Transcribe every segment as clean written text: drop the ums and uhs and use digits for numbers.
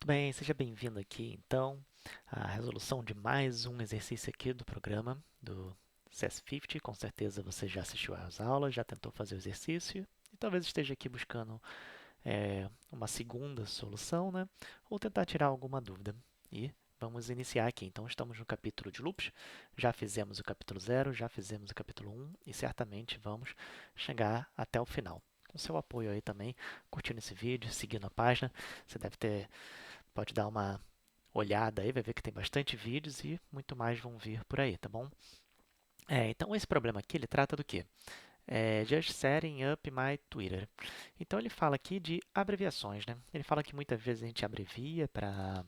Muito bem, seja bem-vindo aqui então à resolução de mais um exercício aqui do programa do CS50. Com certeza você já assistiu às aulas, já tentou fazer o exercício e talvez esteja aqui buscando uma segunda solução, né? Ou tentar tirar alguma dúvida. E vamos iniciar aqui. Então, estamos no capítulo de loops, já fizemos o capítulo 0, já fizemos o capítulo 1 e certamente vamos chegar até o final. Com seu apoio aí também, curtindo esse vídeo, seguindo a página, você pode dar uma olhada aí, vai ver que tem bastante vídeos e muito mais vão vir por aí, tá bom? Então, esse problema aqui, ele trata do quê? Just setting up my Twitter. Então, ele fala aqui de abreviações, né? Ele fala que muitas vezes a gente abrevia para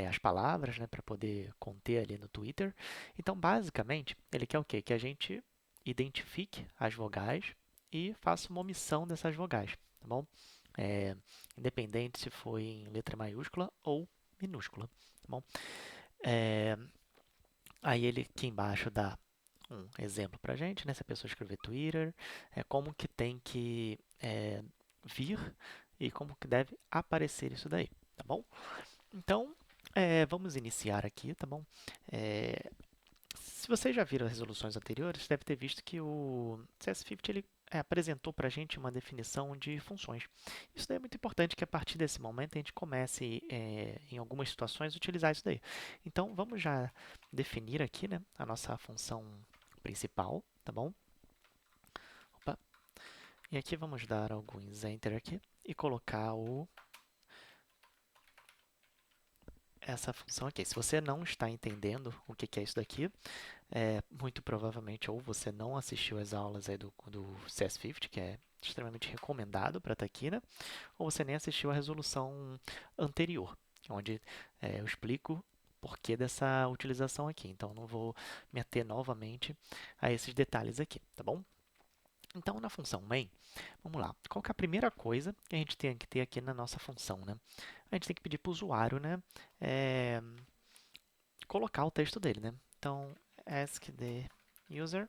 as palavras, né, para poder conter ali no Twitter. Então, basicamente, ele quer o quê? Que a gente identifique as vogais e faça uma omissão dessas vogais, tá bom? É, Independente se foi em letra maiúscula ou minúscula, tá bom? É, Aí ele aqui embaixo dá um exemplo para a gente, né? Se a pessoa escrever Twitter, como que tem que vir e como que deve aparecer isso daí, tá bom? Então, vamos iniciar aqui, tá bom? É, Se vocês já viram as resoluções anteriores, deve ter visto que o CS50 ele apresentou para a gente uma definição de funções. Isso daí é muito importante que a partir desse momento a gente comece, em algumas situações, a utilizar isso daí. Então, vamos já definir aqui, né, a nossa função principal, tá bom? Opa. E aqui vamos dar alguns Enter aqui e colocar essa função aqui. Se você não está entendendo o que é isso daqui, muito provavelmente ou você não assistiu às aulas aí do CS50, que é extremamente recomendado para estar aqui, né? Ou você nem assistiu à resolução anterior, onde eu explico o porquê dessa utilização aqui. Então, não vou me ater novamente a esses detalhes aqui, tá bom? Então, na função main, vamos lá. Qual que é a primeira coisa que a gente tem que ter aqui na nossa função, né? A gente tem que pedir para o usuário, né, é, colocar o texto dele, né? Então, ask the user.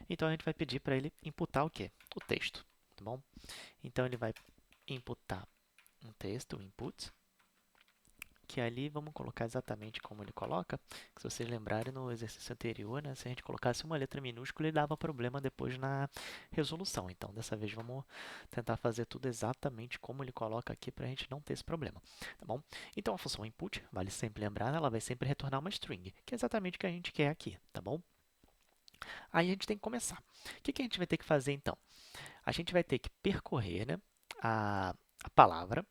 Então, a gente vai pedir para ele imputar o quê? O texto, tá bom? Então, ele vai imputar um texto, o input, que ali vamos colocar exatamente como ele coloca. Se vocês lembrarem no exercício anterior, né, se a gente colocasse uma letra minúscula, ele dava problema depois na resolução. Então, dessa vez, vamos tentar fazer tudo exatamente como ele coloca aqui para a gente não ter esse problema, tá bom? Então, a função input, vale sempre lembrar, ela vai sempre retornar uma string, que é exatamente o que a gente quer aqui, tá bom? Aí a gente tem que começar. O que a gente vai ter que fazer, então? A gente vai ter que percorrer, né, a palavra.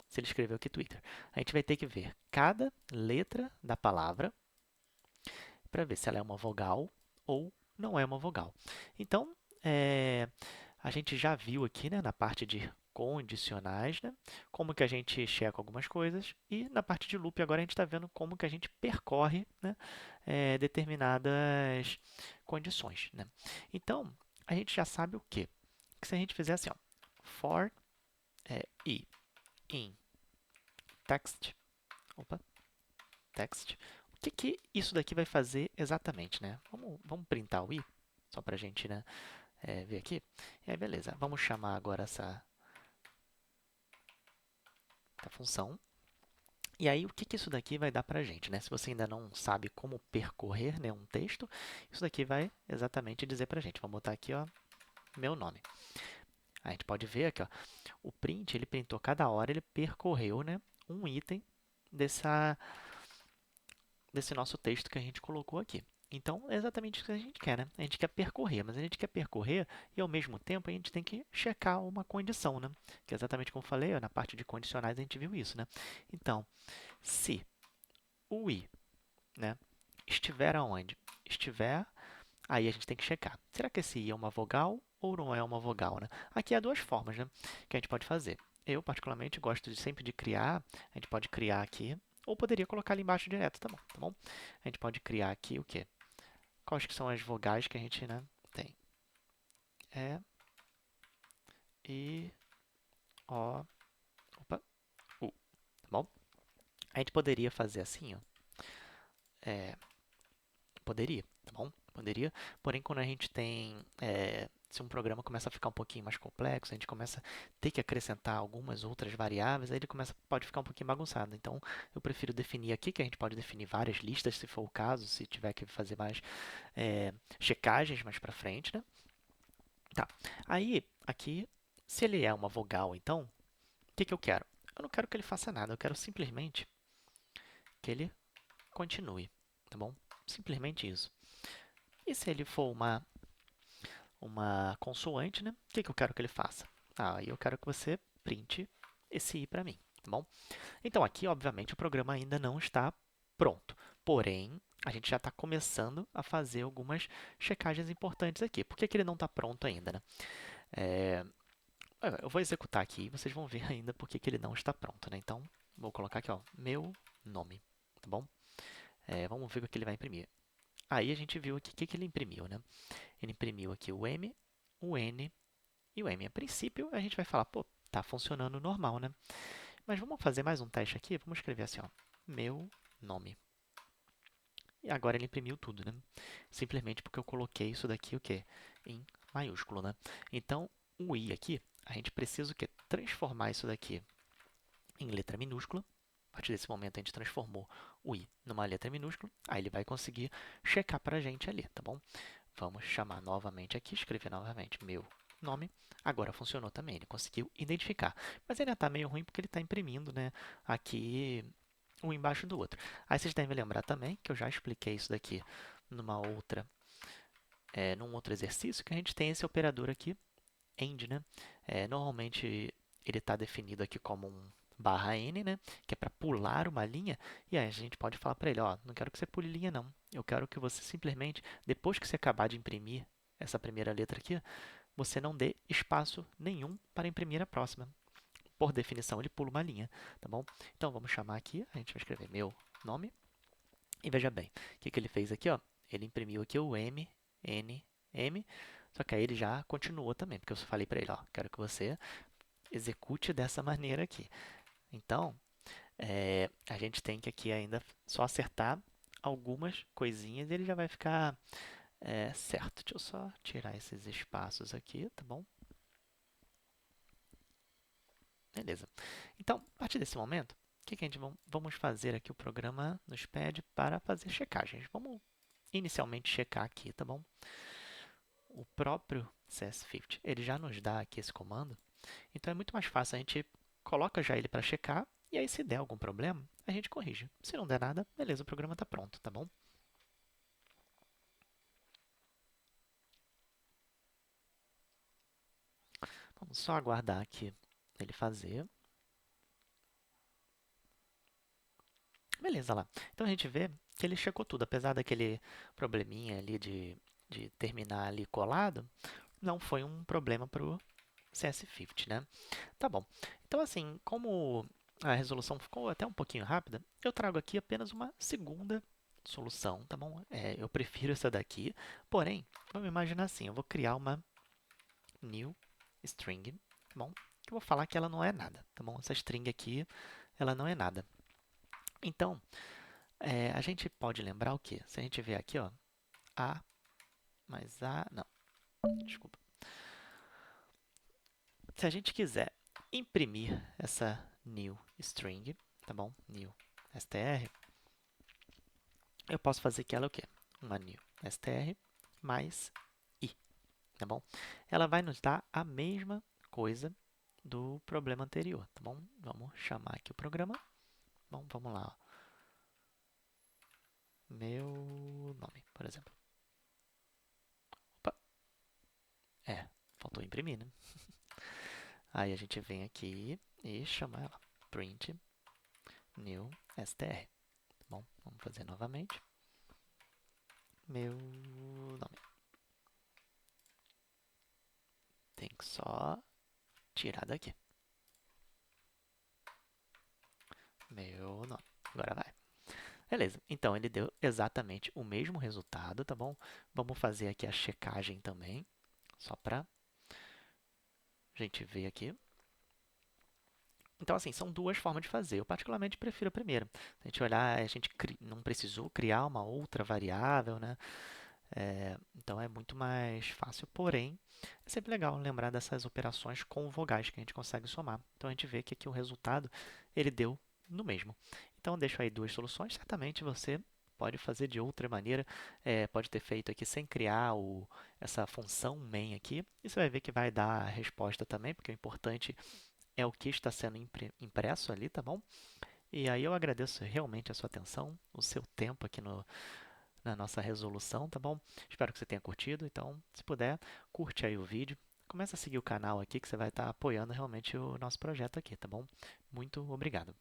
Se ele escreveu aqui Twitter, a gente vai ter que ver cada letra da palavra para ver se ela é uma vogal ou não é uma vogal. Então, a gente já viu aqui, né, na parte de condicionais, né, como que a gente checa algumas coisas, e na parte de loop agora a gente está vendo como que a gente percorre, né, determinadas condições, né. Então, a gente já sabe o quê? Que se a gente fizer assim, ó, for i in text, opa, text, o que isso daqui vai fazer exatamente, né? Vamos printar o i, só para a gente, né, ver aqui. E aí, beleza. Vamos chamar agora essa função. E aí, o que isso daqui vai dar para a gente, né? Se você ainda não sabe como percorrer, né, um texto, isso daqui vai exatamente dizer para a gente. Vamos botar aqui, ó, meu nome. A gente pode ver aqui, ó, o print, ele printou cada hora, ele percorreu, né, um item desse nosso texto que a gente colocou aqui. Então, é exatamente o que a gente quer, né? A gente quer percorrer, mas a gente quer percorrer e, ao mesmo tempo, a gente tem que checar uma condição, né? Que é exatamente como eu falei, ó, na parte de condicionais a gente viu isso, né? Então, se o i, né, estiver aonde? Estiver, aí a gente tem que checar. Será que esse i é uma vogal ou não é uma vogal, né? Aqui há duas formas, né, que a gente pode fazer. Eu, particularmente, gosto sempre de criar. A gente pode criar aqui, ou poderia colocar ali embaixo direto, tá bom? A gente pode criar aqui o quê? Quais que são as vogais que a gente, né, tem? E, I, O, opa, U, tá bom? A gente poderia fazer assim, ó. Poderia, tá bom? Poderia, porém, quando a gente tem se um programa começa a ficar um pouquinho mais complexo, a gente começa a ter que acrescentar algumas outras variáveis, aí ele pode ficar um pouquinho bagunçado. Então, eu prefiro definir aqui, que a gente pode definir várias listas, se for o caso, se tiver que fazer mais checagens mais para frente, né? Tá. Aí, aqui, se ele é uma vogal, então, o que eu quero? Eu não quero que ele faça nada, eu quero simplesmente que ele continue, tá bom? Simplesmente isso. E se ele for uma consoante, né? O que eu quero que ele faça? Aí eu quero que você printe esse i para mim, tá bom? Então, aqui, obviamente, o programa ainda não está pronto. Porém, a gente já está começando a fazer algumas checagens importantes aqui. Por que ele não está pronto ainda, né? Eu vou executar aqui e vocês vão ver ainda por que ele não está pronto, né? Então, vou colocar aqui, ó, meu nome, tá bom? Vamos ver o que ele vai imprimir. Aí a gente viu aqui o que ele imprimiu, né? Ele imprimiu aqui o M, o N e o M. A princípio, a gente vai falar, pô, tá funcionando normal, né? Mas vamos fazer mais um teste aqui? Vamos escrever assim, ó, meu nome. E agora ele imprimiu tudo, né? Simplesmente porque eu coloquei isso daqui, o quê? Em maiúsculo, né? Então, o I aqui, a gente precisa o quê? Transformar isso daqui em letra minúscula. A partir desse momento, a gente transformou o i numa letra minúscula. Aí ele vai conseguir checar para a gente ali, tá bom? Vamos chamar novamente aqui, escrever novamente meu nome. Agora funcionou também, ele conseguiu identificar. Mas ainda está meio ruim porque ele está imprimindo, né, aqui um embaixo do outro. Aí vocês devem lembrar também que eu já expliquei isso daqui num outro exercício, que a gente tem esse operador aqui, AND, né? Normalmente ele está definido aqui como um barra N, né? Que é para pular uma linha. E aí a gente pode falar para ele, ó, não quero que você pule linha, não. Eu quero que você simplesmente, depois que você acabar de imprimir essa primeira letra aqui, você não dê espaço nenhum para imprimir a próxima. Por definição, ele pula uma linha, tá bom? Então, vamos chamar aqui, a gente vai escrever meu nome. E veja bem, o que ele fez aqui, ó? Ele imprimiu aqui o M, N, M, só que aí ele já continuou também, porque eu falei para ele, ó, quero que você execute dessa maneira aqui. Então, a gente tem que aqui ainda só acertar algumas coisinhas e ele já vai ficar certo. Deixa eu só tirar esses espaços aqui, tá bom? Beleza. Então, a partir desse momento, o que a gente vamos fazer aqui? O programa nos pede para fazer checagens. Vamos inicialmente checar aqui, tá bom? O próprio CS50, ele já nos dá aqui esse comando. Então, é muito mais fácil, a gente coloca já ele para checar, e aí se der algum problema, a gente corrige. Se não der nada, beleza, o programa está pronto, tá bom? Vamos só aguardar aqui ele fazer. Beleza lá. Então, a gente vê que ele checou tudo, apesar daquele probleminha ali de terminar ali colado, não foi um problema para o CS50, né? Tá bom. Então, assim, como a resolução ficou até um pouquinho rápida, eu trago aqui apenas uma segunda solução, tá bom? Eu prefiro essa daqui, porém, vamos imaginar assim, eu vou criar uma new string, tá bom? Eu vou falar que ela não é nada, tá bom? Essa string aqui, ela não é nada. Então, a gente pode lembrar o quê? Se a gente ver aqui, ó, A mais A, não, desculpa. Se a gente quiser imprimir essa new string, tá bom? New str, eu posso fazer que ela é o quê? Uma new str mais i, tá bom? Ela vai nos dar a mesma coisa do problema anterior, tá bom? Vamos chamar aqui o programa. Bom, vamos lá, ó. Meu nome, por exemplo. Opa, faltou imprimir, né? Aí a gente vem aqui e chama ela print new str. Bom, vamos fazer novamente. Meu nome. Tem que só tirar daqui. Meu nome. Agora vai. Beleza. Então, ele deu exatamente o mesmo resultado, tá bom? Vamos fazer aqui a checagem também, só para a gente ver aqui. Então, assim, são duas formas de fazer. Eu particularmente prefiro a primeira. Se a gente olhar, a gente não precisou criar uma outra variável, né? Então é muito mais fácil, porém é sempre legal lembrar dessas operações com vogais que a gente consegue somar. Então a gente vê que aqui o resultado ele deu no mesmo. Então eu deixo aí duas soluções. Certamente você pode fazer de outra maneira, pode ter feito aqui sem criar essa função main aqui, e você vai ver que vai dar a resposta também, porque o importante é o que está sendo impresso ali, tá bom? E aí eu agradeço realmente a sua atenção, o seu tempo aqui na nossa resolução, tá bom? Espero que você tenha curtido. Então, se puder, curte aí o vídeo. Começa a seguir o canal aqui que você vai estar apoiando realmente o nosso projeto aqui, tá bom? Muito obrigado.